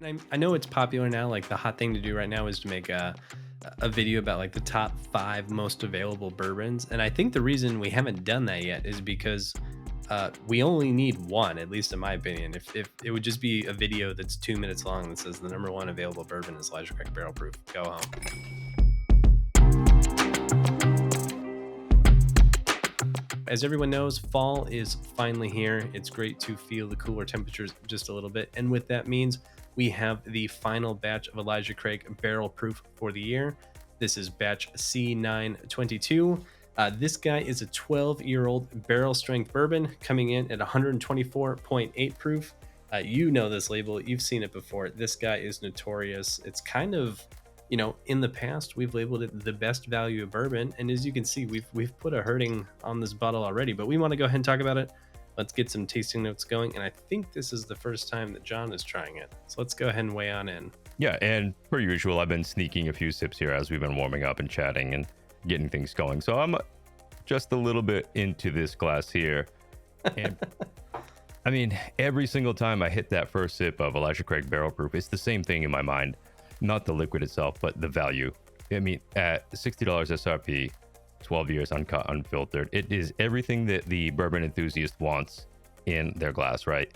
I know it's popular now. Like the hot thing to do right now is to make a video about like the top 5 most available bourbons. And I think the reason we haven't done that yet is because we only need one, at least in my opinion. If it would just be a video that's 2 minutes long that says the number one available bourbon is Elijah Craig Barrel Proof. Go home. As everyone knows, fall is finally here. It's great to feel the cooler temperatures just a little bit. And what that means, we have the final batch of Elijah Craig Barrel Proof for the year. This is batch C922. This guy is a 12-year-old barrel strength bourbon coming in at 124.8 proof. You know this label, you've seen it before. This guy is notorious. It's kind of, in the past we've labeled it the best value of bourbon, and as you can see, we've put a hurting on this bottle already, but we want to go ahead and talk about it. Let's get some tasting notes going, and I think this is the first time that John is trying it, so let's go ahead and weigh on in. Yeah, and per usual, I've been sneaking a few sips here as we've been warming up and chatting and getting things going. So I'm just a little bit into this glass here. And I mean, every single time I hit that first sip of Elijah Craig Barrel Proof, it's the same thing in my mind. Not the liquid itself, but the value. I mean, at $60 SRP, 12 years uncut, unfiltered, it is everything that the bourbon enthusiast wants in their glass, right?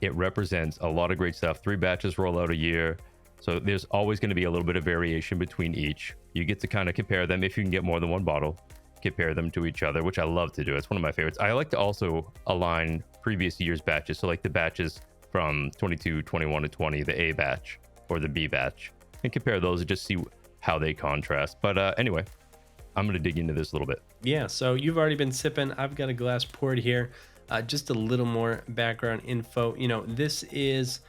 It represents a lot of great stuff. 3 batches roll out a year. So there's always going to be a little bit of variation between each. You get to kind of compare them if you can get more than one bottle, compare them to each other, which I love to do. It's one of my favorites. I like to also align previous year's batches. So like the batches from 22, 21 to 20, the A batch or the B batch, and compare those and just see how they contrast. But anyway, I'm going to dig into this a little bit. Yeah, so you've already been sipping. I've got a glass poured here. Just a little more background info. This is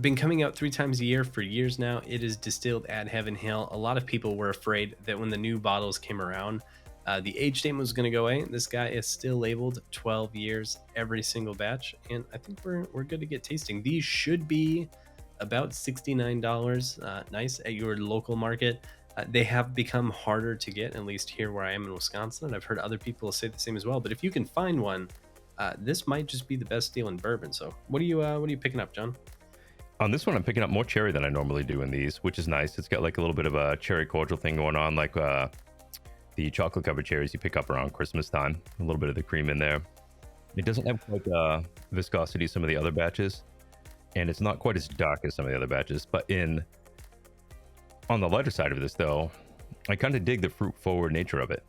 been coming out 3 times a year for years now. It is distilled at Heaven Hill. A lot of people were afraid that when the new bottles came around, the age statement was going to go away. This guy is still labeled 12 years every single batch, and I think we're good to get tasting. These should be about $69, nice at your local market. They have become harder to get, at least here where I am in Wisconsin, and I've heard other people say the same as well. But if you can find one, this might just be the best deal in bourbon. So what are you picking up, John? On this one, I'm picking up more cherry than I normally do in these, which is nice. It's got like a little bit of a cherry cordial thing going on, like the chocolate covered cherries you pick up around Christmas time. A little bit of the cream in there. It doesn't have quite the viscosity of some of the other batches, and it's not quite as dark as some of the other batches. But on the lighter side of this, though, I kind of dig the fruit forward nature of it.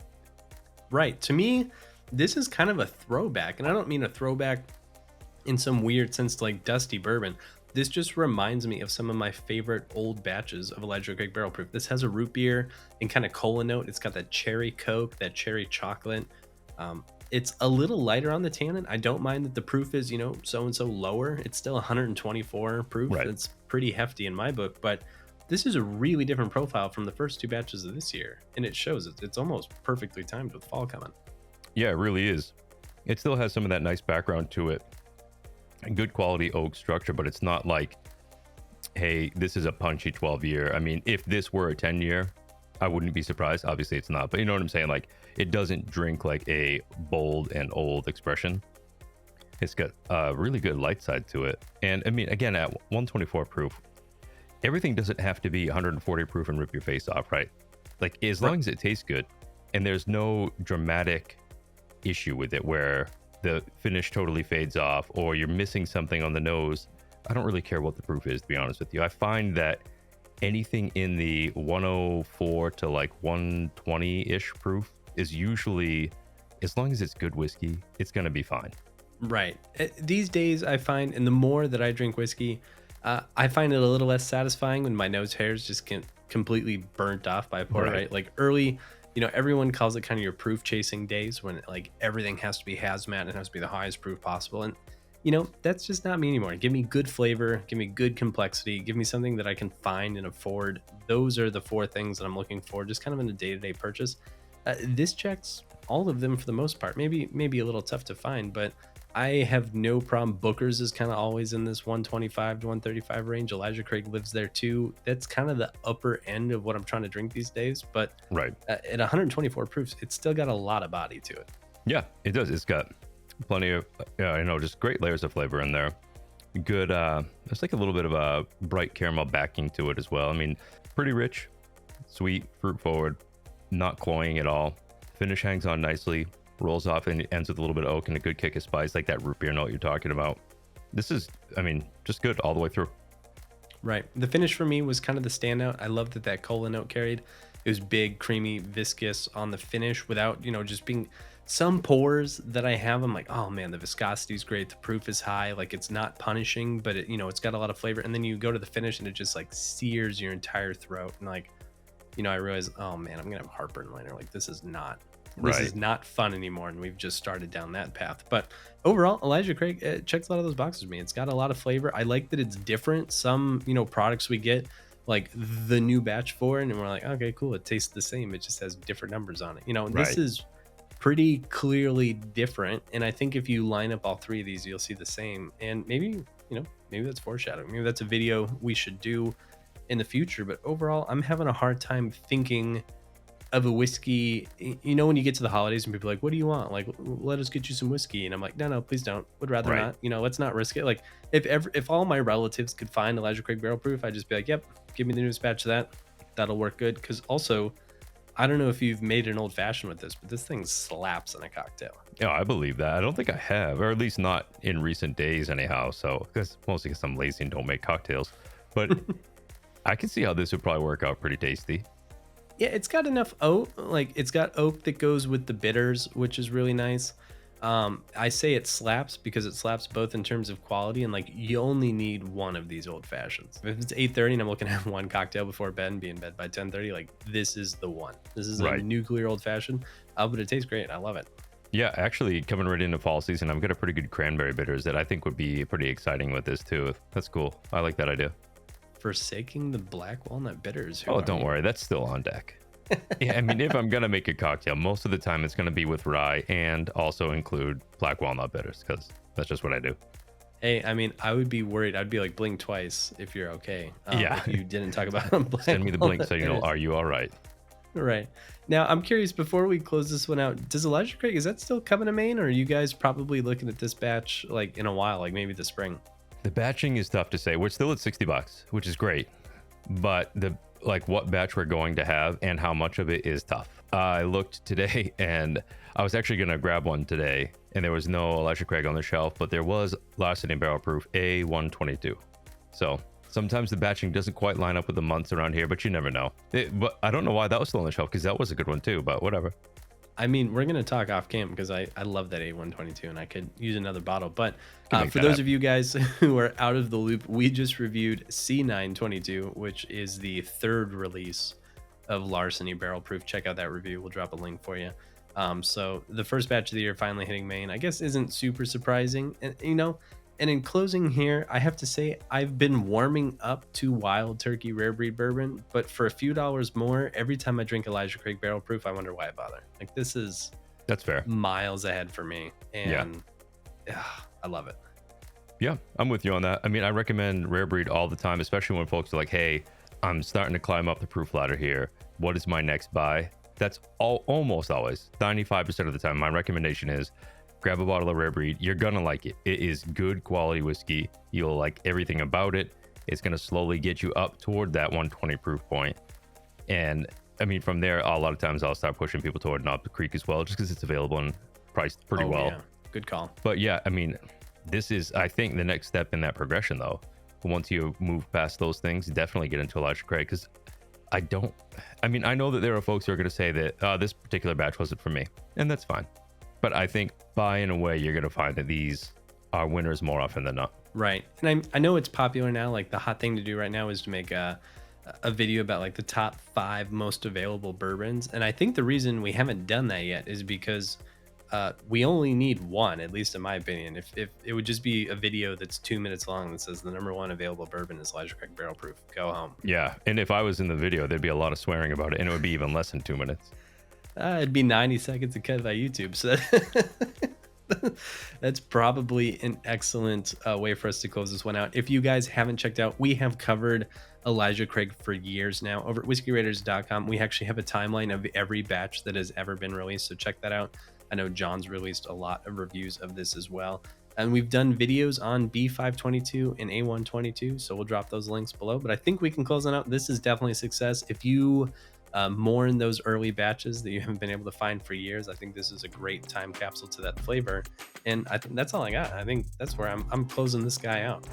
Right. To me, this is kind of a throwback, and I don't mean a throwback in some weird sense to like dusty bourbon. This just reminds me of some of my favorite old batches of Elijah Craig Barrel Proof. This has a root beer and kind of cola note. It's got that cherry Coke, that cherry chocolate. It's a little lighter on the tannin. I don't mind that the proof is, so-and-so lower. It's still 124 proof. Right. It's pretty hefty in my book, but this is a really different profile from the first 2 batches of this year. And it shows it's almost perfectly timed with fall coming. Yeah, it really is. It still has some of that nice background to it. Good quality oak structure, but it's not like, hey, this is a punchy 12-year. I mean, if this were a 10-year, I wouldn't be surprised. Obviously, it's not, but you know what I'm saying? Like, it doesn't drink like a bold and old expression. It's got a really good light side to it. And I mean, again, at 124 proof, everything doesn't have to be 140 proof and rip your face off, right? Like, as long as it tastes good and there's no dramatic issue with it where the finish totally fades off or you're missing something on the nose, I don't really care what the proof is, to be honest with you. I find that anything in the 104 to like 120-ish proof is usually, as long as it's good whiskey, it's going to be fine. Right. These days, I find, and the more that I drink whiskey, I find it a little less satisfying when my nose hairs just get completely burnt off by a pour, right? Like early, everyone calls it kind of your proof chasing days when like everything has to be hazmat and it has to be the highest proof possible. And, that's just not me anymore. Give me good flavor, give me good complexity, give me something that I can find and afford. Those are the 4 things that I'm looking for, just kind of in a day-to-day purchase. This checks all of them for the most part. Maybe a little tough to find, but I have no problem. Booker's is kind of always in this 125 to 135 range. Elijah Craig lives there too. That's kind of the upper end of what I'm trying to drink these days. But at 124 proofs, it's still got a lot of body to it. Yeah, it does. It's got plenty of, just great layers of flavor in there. Good, there's like a little bit of a bright caramel backing to it as well. I mean, pretty rich, sweet, fruit forward, not cloying at all. Finish hangs on nicely, rolls off, and it ends with a little bit of oak and a good kick of spice, like that root beer note you're talking about. This is, I mean, just good all the way through. Right. The finish for me was kind of the standout. I loved that cola note carried. It was big, creamy, viscous on the finish without, just being some pours that I have. I'm like, oh man, the viscosity is great. The proof is high. Like it's not punishing, but it's got a lot of flavor. And then you go to the finish and it just like sears your entire throat. And like, I realized, oh man, I'm gonna have heartburn later. Like this is not fun anymore. And we've just started down that path. But overall, Elijah Craig checks a lot of those boxes for me. It's got a lot of flavor. I like that it's different. Some, products we get like the new batch for, and we're like, okay, cool. It tastes the same. It just has different numbers on it. This is pretty clearly different. And I think if you line up all three of these, you'll see the same. And maybe that's foreshadowing. Maybe that's a video we should do in the future. But overall, I'm having a hard time thinking of a whiskey. When you get to the holidays and people are like, what do you want? Like, let us get you some whiskey. And I'm like, no, please don't. Would rather not. Let's not risk it. Like if all my relatives could find Elijah Craig Barrel Proof, I'd just be like, yep, give me the newest batch of that. That'll work good. Because also, I don't know if you've made an old fashioned with this, but this thing slaps in a cocktail. Yeah, I believe that. I don't think I have, or at least not in recent days anyhow. So mostly because I'm lazy and don't make cocktails. But I can see how this would probably work out pretty tasty. Yeah, it's got enough oak. Like it's got oak that goes with the bitters, which is really nice. I say it slaps because it slaps both in terms of quality and like you only need one of these old fashions. If it's 8:30 and I'm looking at one cocktail before bed and be in bed by 10:30, like this is the one. This is a nuclear old fashioned, but it tastes great. I love it. Yeah, actually coming right into fall season, I've got a pretty good cranberry bitters that I think would be pretty exciting with this too. That's cool. I like that idea. Forsaking the black walnut bitters. Oh, don't worry. That's still on deck. Yeah, I mean, if I'm going to make a cocktail, most of the time it's going to be with rye and also include black walnut bitters because that's just what I do. Hey, I mean, I would be worried. I'd be like, blink twice if you're okay. Yeah. If you didn't talk about black Send me the blink walnut signal. bitters. Are you all right? Right. Now, I'm curious, before we close this one out, does Elijah Craig, is that still coming to Maine? Or are you guys probably looking at this batch like in a while, like maybe the spring? The batching is tough to say. We're still at $60, which is great. But what batch we're going to have and how much of it is tough. I looked today and I was actually going to grab one today and there was no Elijah Craig on the shelf, but there was Larceny Barrel Proof A122. So sometimes the batching doesn't quite line up with the months around here, but you never know. But I don't know why that was still on the shelf because that was a good one too, but whatever. I mean, we're going to talk off camp because I love that A122 and I could use another bottle. But for those of you guys who are out of the loop, we just reviewed C922, which is the third release of Larceny Barrel Proof. Check out that review. We'll drop a link for you. So the first batch of the year finally hitting Maine, I guess isn't super surprising. And in closing here, I have to say I've been warming up to Wild Turkey Rare Breed Bourbon, but for a few dollars more, every time I drink Elijah Craig Barrel Proof, I wonder why I bother. Like that's fair. Miles ahead for me, and I love it. Yeah, I'm with you on that. I mean, I recommend Rare Breed all the time, especially when folks are like, hey, I'm starting to climb up the proof ladder here. What is my next buy? That's almost always 95% of the time. My recommendation is grab a bottle of Rare Breed. You're gonna like it. It is good quality whiskey. You'll like everything about it. It's gonna slowly get you up toward that 120 proof point. And I mean, from there, a lot of times I'll start pushing people toward Knob Creek as well, just because it's available and priced pretty well. Yeah. Good call. But yeah, I mean, this is, I think, the next step in that progression, though. Once you move past those things, definitely get into Elijah Craig, because I know that there are folks who are going to say that this particular batch wasn't for me, and that's fine. But I think by and away, you're going to find that these are winners more often than not. Right. And I know it's popular now. Like the hot thing to do right now is to make a video about like the top 5 most available bourbons. And I think the reason we haven't done that yet is because we only need one, at least in my opinion. If it would just be a video that's 2 minutes long that says the number 1 available bourbon is Elijah Craig Barrel Proof, go home. Yeah. And if I was in the video, there'd be a lot of swearing about it, and it would be even less than 2 minutes. It'd be 90 seconds to cut by YouTube. So that's probably an excellent way for us to close this one out. If you guys haven't checked out, we have covered Elijah Craig for years now over at whiskeyraiders.com. We actually have a timeline of every batch that has ever been released, so check that out. I know John's released a lot of reviews of this as well. And we've done videos on B522 and A122, so we'll drop those links below. But I think we can close on out. This is definitely a success. If you mourn those early batches that you haven't been able to find for years, I think this is a great time capsule to that flavor. And I think that's all I got. I think that's where I'm closing this guy out.